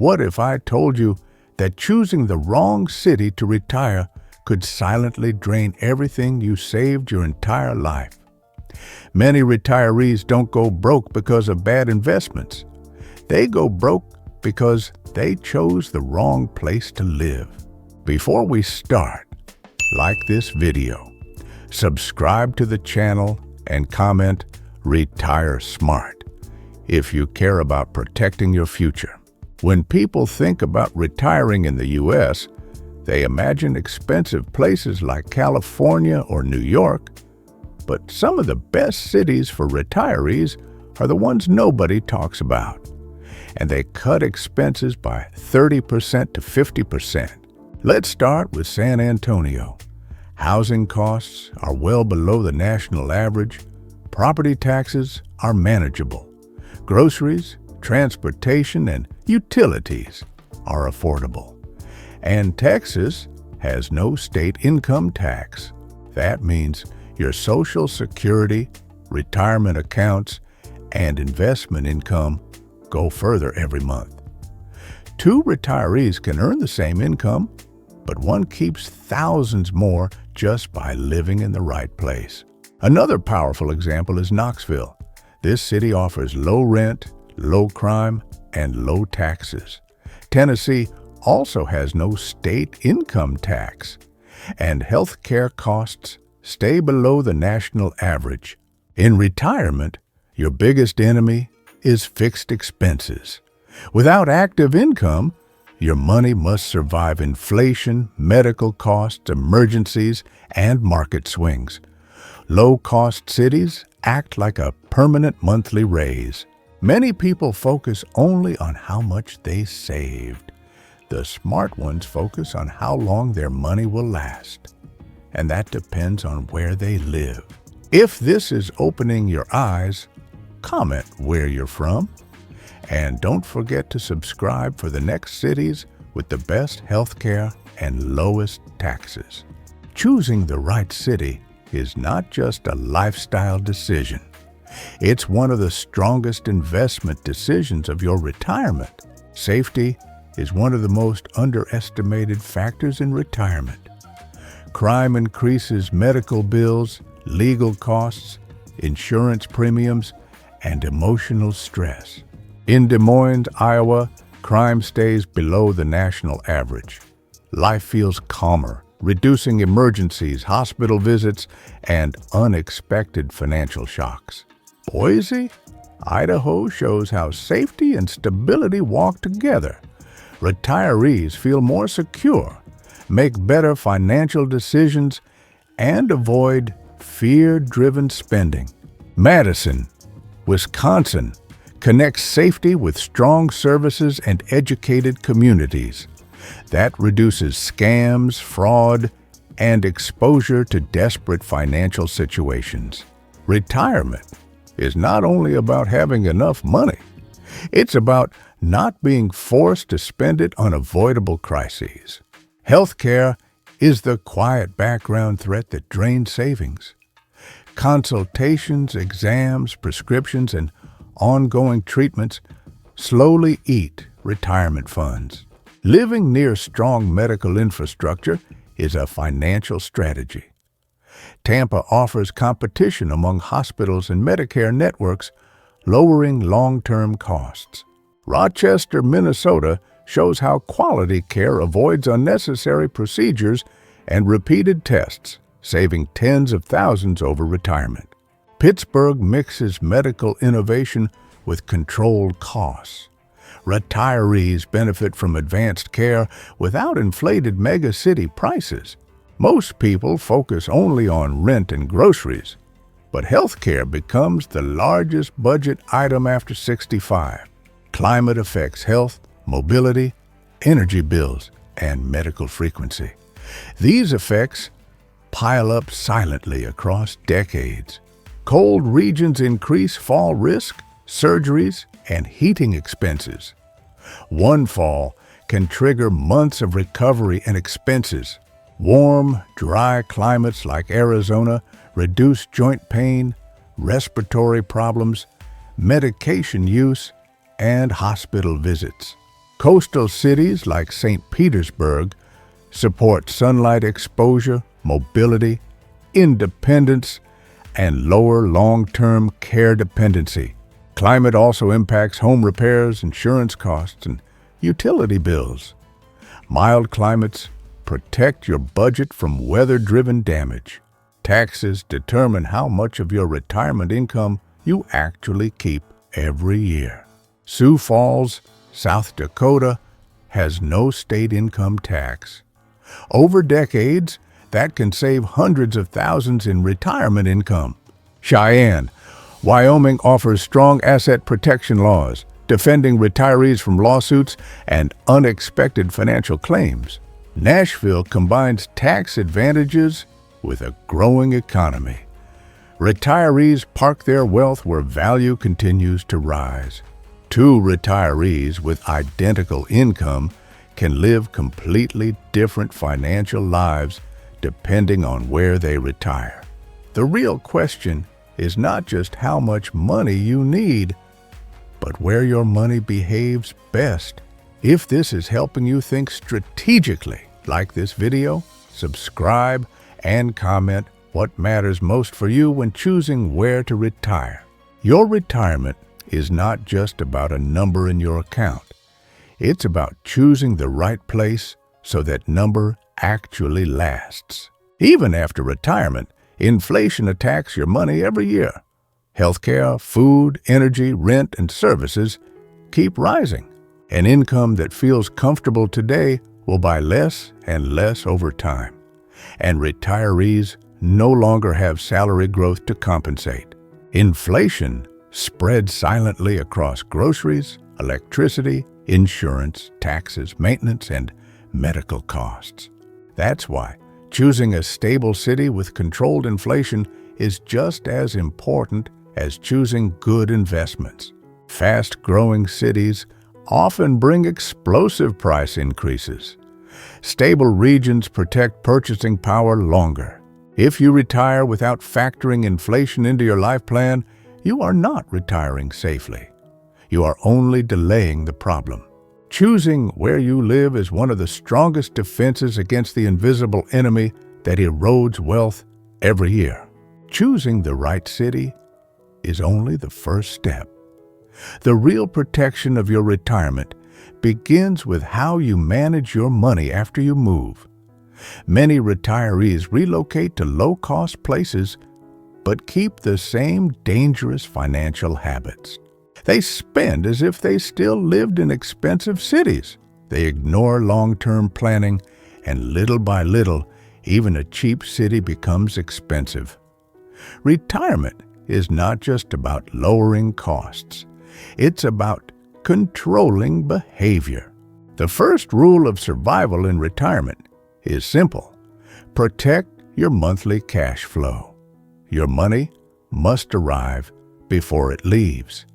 What if I told you that choosing the wrong city to retire could silently drain everything you saved your entire life? Many retirees don't go broke because of bad investments. They go broke because they chose the wrong place to live. Before we start, like this video, subscribe to the channel, and comment "Retire Smart" if you care about protecting your future. When people think about retiring in the U.S., they imagine expensive places like California or New York, but some of the best cities for retirees are the ones nobody talks about, and they cut expenses by 30% to 50%. Let's start with San Antonio. Housing costs are well below the national average. Property taxes are manageable. Groceries, transportation, and utilities are affordable. And Texas has no state income tax. That means your Social Security, retirement accounts, and investment income go further every month. Two retirees can earn the same income, but one keeps thousands more just by living in the right place. Another powerful example is Knoxville. This city offers low rent, low crime, and low taxes. Tennessee also has no state income tax, and health care costs stay below the national average. In retirement, your biggest enemy is fixed expenses. Without active income, your money must survive inflation, medical costs, emergencies, and market swings. Low-cost cities act like a permanent monthly raise. Many people focus only on how much they saved. The smart ones focus on how long their money will last, and that depends on where they live. If this is opening your eyes, comment where you're from, and don't forget to subscribe for the next cities with the best healthcare and lowest taxes. Choosing the right city is not just a lifestyle decision. It's one of the strongest investment decisions of your retirement. Safety is one of the most underestimated factors in retirement. Crime increases medical bills, legal costs, insurance premiums, and emotional stress. In Des Moines, Iowa, crime stays below the national average. Life feels calmer, reducing emergencies, hospital visits, and unexpected financial shocks. Boise, Idaho shows how safety and stability walk together. Retirees feel more secure, make better financial decisions, and avoid fear-driven spending. Madison, Wisconsin, connects safety with strong services and educated communities. That reduces scams, fraud, and exposure to desperate financial situations. Retirement is not only about having enough money, it's about not being forced to spend it on avoidable crises. Healthcare is the quiet background threat that drains savings. Consultations, exams, prescriptions, and ongoing treatments slowly eat retirement funds. Living near strong medical infrastructure is a financial strategy. Tampa offers competition among hospitals and Medicare networks, lowering long-term costs. Rochester, Minnesota shows how quality care avoids unnecessary procedures and repeated tests, saving tens of thousands over retirement. Pittsburgh mixes medical innovation with controlled costs. Retirees benefit from advanced care without inflated megacity prices. Most people focus only on rent and groceries, but healthcare becomes the largest budget item after 65. Climate affects health, mobility, energy bills, and medical frequency. These effects pile up silently across decades. Cold regions increase fall risk, surgeries, and heating expenses. One fall can trigger months of recovery and expenses. Warm, dry climates like Arizona reduce joint pain, respiratory problems, medication use, and hospital visits. Coastal cities like St. Petersburg support sunlight exposure, mobility, independence, and lower long-term care dependency. Climate also impacts home repairs, insurance costs, and utility bills. Mild climates protect your budget from weather-driven damage. Taxes determine how much of your retirement income you actually keep every year. Sioux Falls, South Dakota, has no state income tax. Over decades, that can save hundreds of thousands in retirement income. Cheyenne, Wyoming offers strong asset protection laws, defending retirees from lawsuits and unexpected financial claims. Nashville combines tax advantages with a growing economy. Retirees park their wealth where value continues to rise. Two retirees with identical income can live completely different financial lives depending on where they retire. The real question is not just how much money you need, but where your money behaves best. If this is helping you think strategically, like this video, subscribe, and comment what matters most for you when choosing where to retire. Your retirement is not just about a number in your account. It's about choosing the right place so that number actually lasts. Even after retirement, inflation attacks your money every year. Healthcare, food, energy, rent, and services keep rising. An income that feels comfortable today will buy less and less over time. And retirees no longer have salary growth to compensate. Inflation spreads silently across groceries, electricity, insurance, taxes, maintenance, and medical costs. That's why choosing a stable city with controlled inflation is just as important as choosing good investments. Fast-growing cities often bring explosive price increases. Stable regions protect purchasing power longer. If you retire without factoring inflation into your life plan, you are not retiring safely. You are only delaying the problem. Choosing where you live is one of the strongest defenses against the invisible enemy that erodes wealth every year. Choosing the right city is only the first step. The real protection of your retirement begins with how you manage your money after you move. Many retirees relocate to low-cost places but keep the same dangerous financial habits. They spend as if they still lived in expensive cities. They ignore long-term planning, and little by little, even a cheap city becomes expensive. Retirement is not just about lowering costs. It's about controlling behavior. The first rule of survival in retirement is simple. Protect your monthly cash flow. Your money must arrive before it leaves.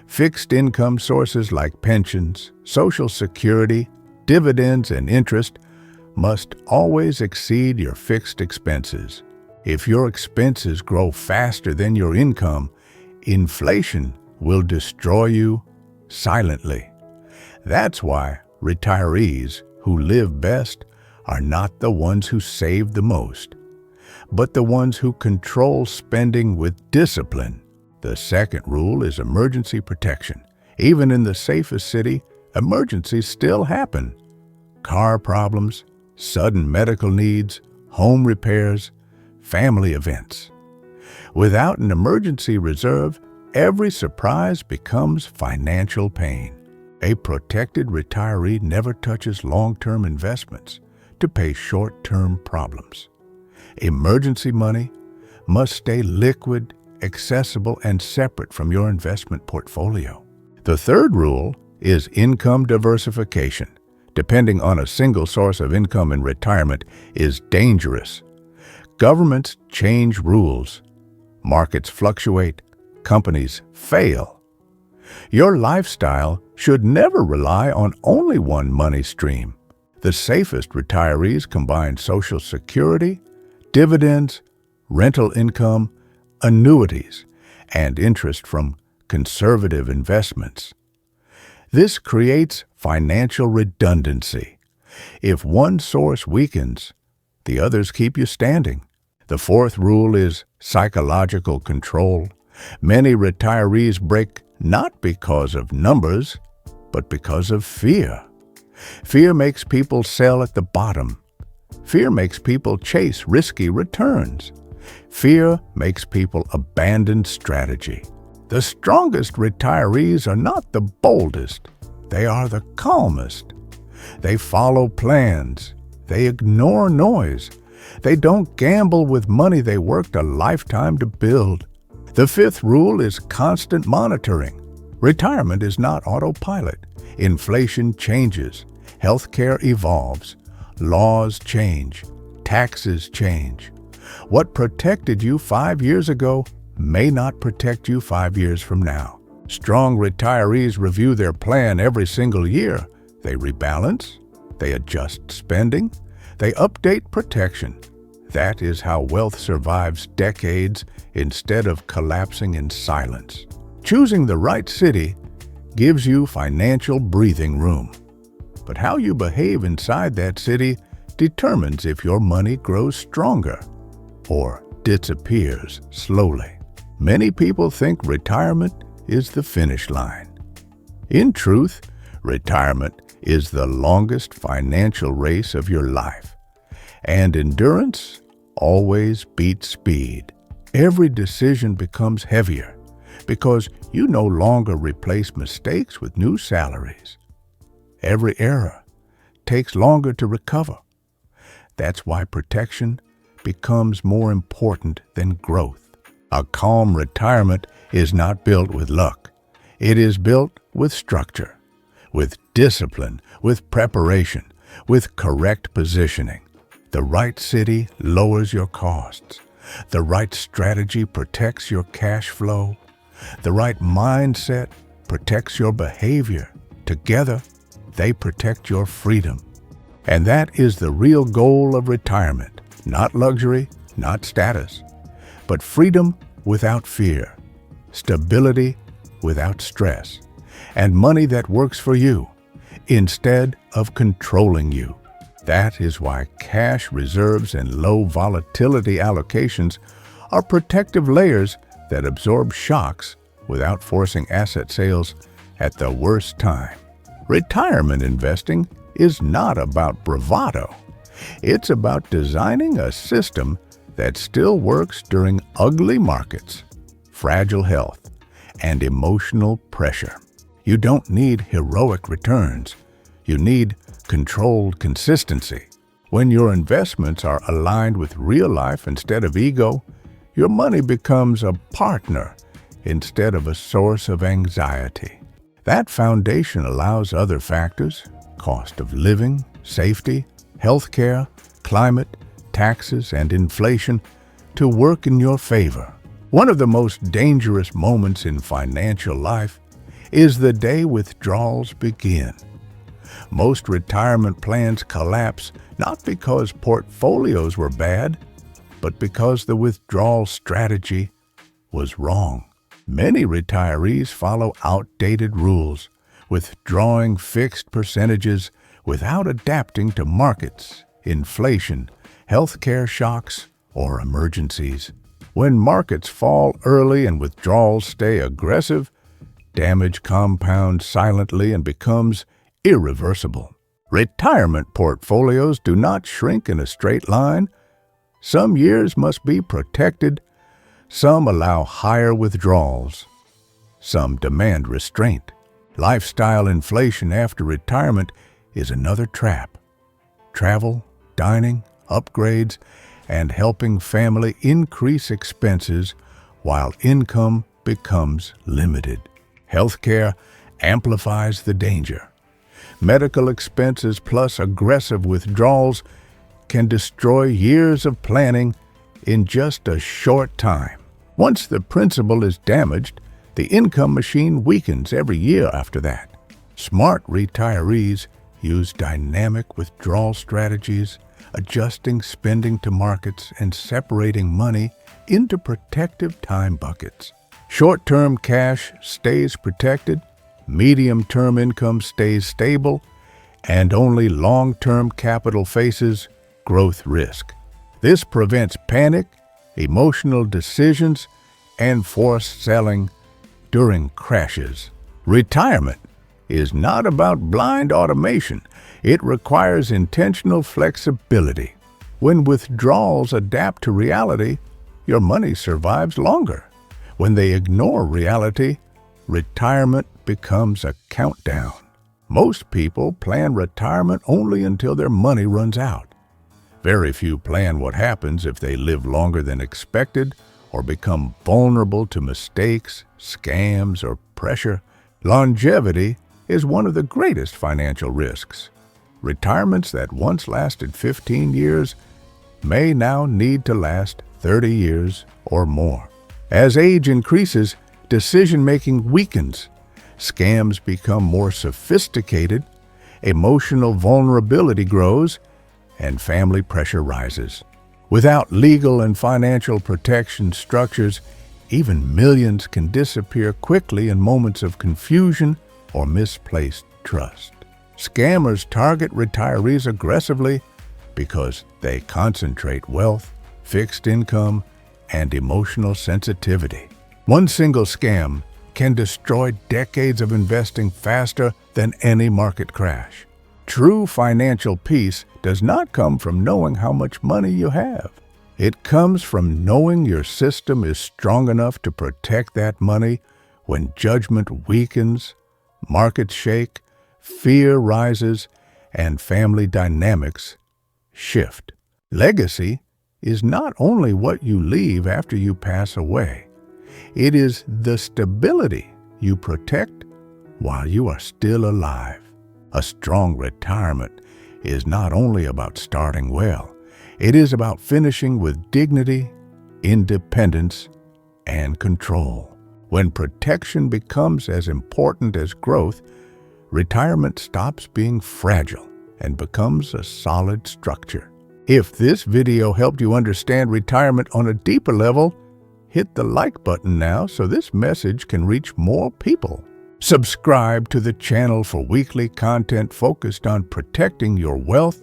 Fixed income sources like pensions, Social Security, dividends, and interest must always exceed your fixed expenses. If your expenses grow faster than your income, inflation will destroy you silently. That's why retirees who live best are not the ones who save the most, but the ones who control spending with discipline. The second rule is emergency protection. Even in the safest city, emergencies still happen. Car problems, sudden medical needs, home repairs, family events. Without an emergency reserve, every surprise becomes financial pain. A protected retiree never touches long-term investments to pay short-term problems. Emergency money must stay liquid, accessible, and separate from your investment portfolio. The third rule is income diversification. Depending on a single source of income in retirement is dangerous. Governments change rules. Markets fluctuate. Companies fail. Your lifestyle should never rely on only one money stream. The safest retirees combine Social Security, dividends, rental income, annuities, and interest from conservative investments. This creates financial redundancy. If one source weakens, the others keep you standing. The fourth rule is psychological control. Many retirees break not because of numbers, but because of fear. Fear makes people sell at the bottom. Fear makes people chase risky returns. Fear makes people abandon strategy. The strongest retirees are not the boldest. They are the calmest. They follow plans. They ignore noise. They don't gamble with money they worked a lifetime to build. The fifth rule is constant monitoring. Retirement is not autopilot. Inflation changes. Healthcare evolves. Laws change. Taxes change. What protected you 5 years ago may not protect you 5 years from now. Strong retirees review their plan every single year. They rebalance. They adjust spending. They update protection. That is how wealth survives decades instead of collapsing in silence. Choosing the right city gives you financial breathing room. But how you behave inside that city determines if your money grows stronger or disappears slowly. Many people think retirement is the finish line. In truth, retirement is the longest financial race of your life, and endurance always beats speed. Every decision becomes heavier because you no longer replace mistakes with new salaries. Every error takes longer to recover. That's why protection becomes more important than growth. A calm retirement is not built with luck. It is built with structure, with discipline, with preparation, with correct positioning. The right city lowers your costs. The right strategy protects your cash flow. The right mindset protects your behavior. Together, they protect your freedom. And that is the real goal of retirement. Not luxury, not status, but freedom without fear, stability without stress, and money that works for you instead of controlling you. That is why cash reserves and low volatility allocations are protective layers that absorb shocks without forcing asset sales at the worst time. Retirement investing is not about bravado. It's about designing a system that still works during ugly markets, fragile health, and emotional pressure. You don't need heroic returns. You need controlled consistency. When your investments are aligned with real life instead of ego, your money becomes a partner instead of a source of anxiety. That foundation allows other factors, cost of living, safety, healthcare, climate, taxes, and inflation, to work in your favor. One of the most dangerous moments in financial life is the day withdrawals begin. Most retirement plans collapse not because portfolios were bad, but because the withdrawal strategy was wrong. Many retirees follow outdated rules, withdrawing fixed percentages without adapting to markets, inflation, healthcare shocks, or emergencies. When markets fall early and withdrawals stay aggressive, damage compounds silently and becomes irreversible. Retirement portfolios do not shrink in a straight line. Some years must be protected. Some allow higher withdrawals. Some demand restraint. Lifestyle inflation after retirement is another trap. Travel, dining, upgrades, and helping family increase expenses while income becomes limited. Healthcare amplifies the danger. Medical expenses plus aggressive withdrawals can destroy years of planning in just a short time. Once the principal is damaged, the income machine weakens every year after that. Smart retirees use dynamic withdrawal strategies, adjusting spending to markets and separating money into protective time buckets. Short-term cash stays protected, medium-term income stays stable, and only long-term capital faces growth risk. This prevents panic, emotional decisions, and forced selling during crashes. Retirement is not about blind automation. It requires intentional flexibility. When withdrawals adapt to reality, your money survives longer. When they ignore reality, retirement becomes a countdown. Most people plan retirement only until their money runs out. Very few plan what happens if they live longer than expected or become vulnerable to mistakes, scams, or pressure. Longevity is one of the greatest financial risks. Retirements that once lasted 15 years may now need to last 30 years or more. As age increases, decision-making weakens. Scams become more sophisticated, emotional vulnerability grows, and family pressure rises. Without legal and financial protection structures, even millions can disappear quickly in moments of confusion or misplaced trust. Scammers target retirees aggressively because they concentrate wealth, fixed income, and emotional sensitivity. One single scam can destroy decades of investing faster than any market crash. True financial peace does not come from knowing how much money you have. It comes from knowing your system is strong enough to protect that money when judgment weakens, markets shake, fear rises, and family dynamics shift. Legacy is not only what you leave after you pass away. It is the stability you protect while you are still alive. A strong retirement is not only about starting well, it is about finishing with dignity, independence, and control. When protection becomes as important as growth, retirement stops being fragile and becomes a solid structure. If this video helped you understand retirement on a deeper level, hit the like button now so this message can reach more people. Subscribe to the channel for weekly content focused on protecting your wealth,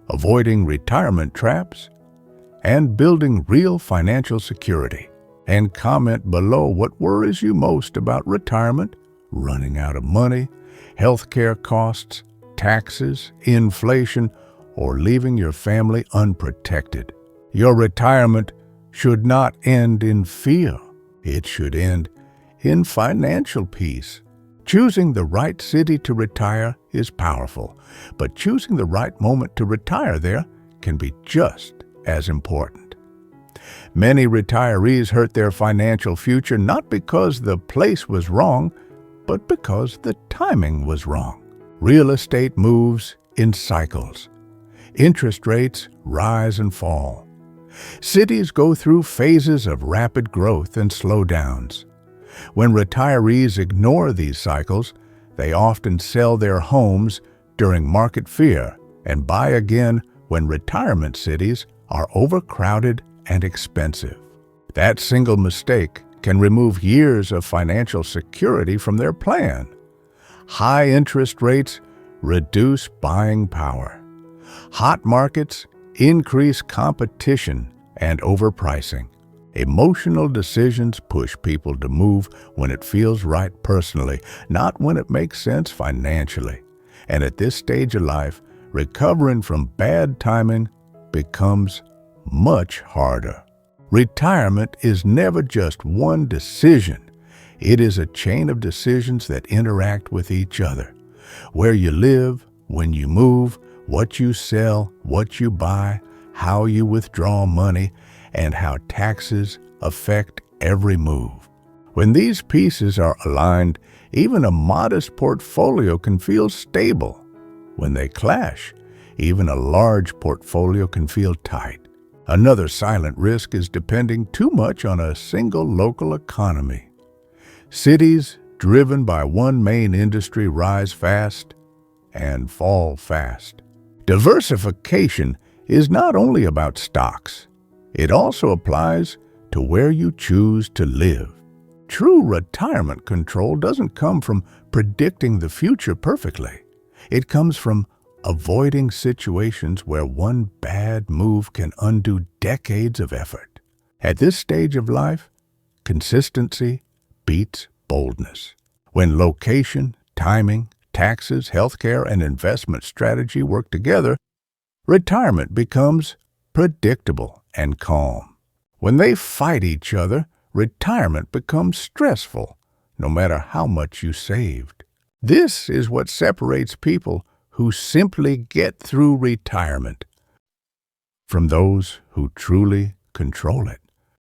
avoiding retirement traps, and building real financial security. And comment below what worries you most about retirement, running out of money, healthcare costs, taxes, inflation, or leaving your family unprotected. Your retirement should not end in fear. It should end in financial peace. Choosing the right city to retire is powerful, but choosing the right moment to retire there can be just as important. Many retirees hurt their financial future not because the place was wrong, but because the timing was wrong. Real estate moves in cycles. Interest rates rise and fall. Cities go through phases of rapid growth and slowdowns. When retirees ignore these cycles, they often sell their homes during market fear and buy again when retirement cities are overcrowded and expensive. That single mistake can remove years of financial security from their plan. High interest rates reduce buying power. Hot markets increase competition and overpricing. Emotional decisions push people to move when it feels right personally, not when it makes sense financially. And at this stage of life, recovering from bad timing becomes much harder. Retirement is never just one decision. It is a chain of decisions that interact with each other. Where you live, when you move, what you sell, what you buy, how you withdraw money, and how taxes affect every move. When these pieces are aligned, even a modest portfolio can feel stable. When they clash, even a large portfolio can feel tight. Another silent risk is depending too much on a single local economy. Cities driven by one main industry rise fast and fall fast. Diversification is not only about stocks. It also applies to where you choose to live. True retirement control doesn't come from predicting the future perfectly. It comes from avoiding situations where one bad move can undo decades of effort. At this stage of life, consistency beats boldness. When location, timing, taxes, healthcare, and investment strategy work together, retirement becomes predictable and calm. When they fight each other, retirement becomes stressful, no matter how much you saved. This is what separates people who simply get through retirement from those who truly control it.